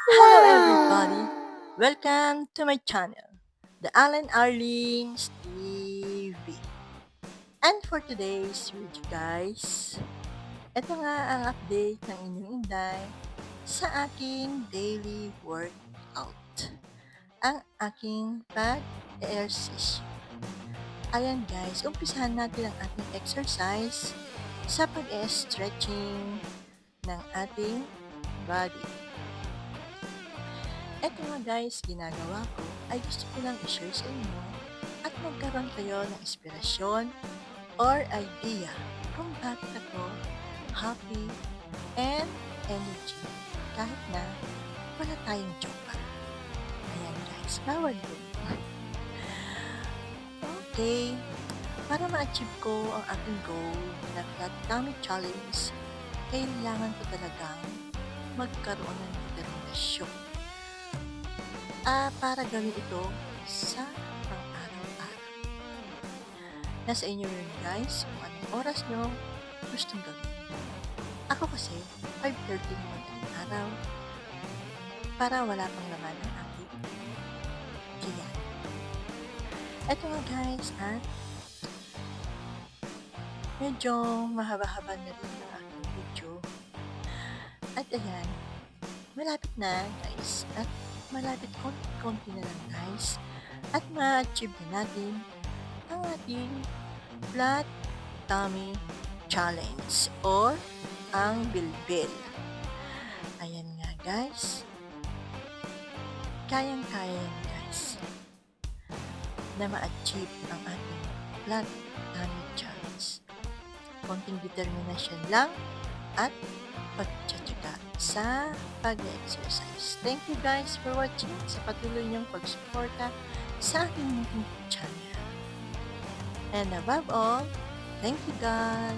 Hello everybody! Welcome to my channel, the Alan Arlings TV. And for today's video guys, ito nga ang update ng inyong Inday sa aking daily workout. Ang aking pag-exercise. Ayan guys, umpisahan natin ang ating exercise sa pag-stretching ng ating body. Eto nga guys, ginagawa ko ay gusto ko lang i-share sa inyo at magkaroon kayo ng inspirasyon or idea kung bakit ako happy and energy kahit na wala tayong jowa. Ayan guys, bawal yun. Okay, para ma-achieve ko ang aking goal na Flat Tummy Challenge, kailangan ko talagang magkaroon ng determinasyon. Para gawin ito sa pang-araw-araw. Nasa inyo yun guys, kung anong oras nyo gustong gawin. Ako kasi, 5:30 naman ang araw para wala pang laman ng aking tiyan. Eto nga guys, medyo mahaba-haba na rin ang aking video. At ayan, malapit na guys, at malapit konti na lang guys at ma-achieve na natin ang ating Flat Tummy Challenge or ang bilbil. Ayan nga guys, kayang-kaya yan guys na ma-achieve ang ating Flat Tummy Challenge. Konting determination lang at pagtsatsaga sa pag-exercise. Thank you guys for watching, sa patuloy niyong pagsuporta sa aking YouTube channel. And above all, thank you God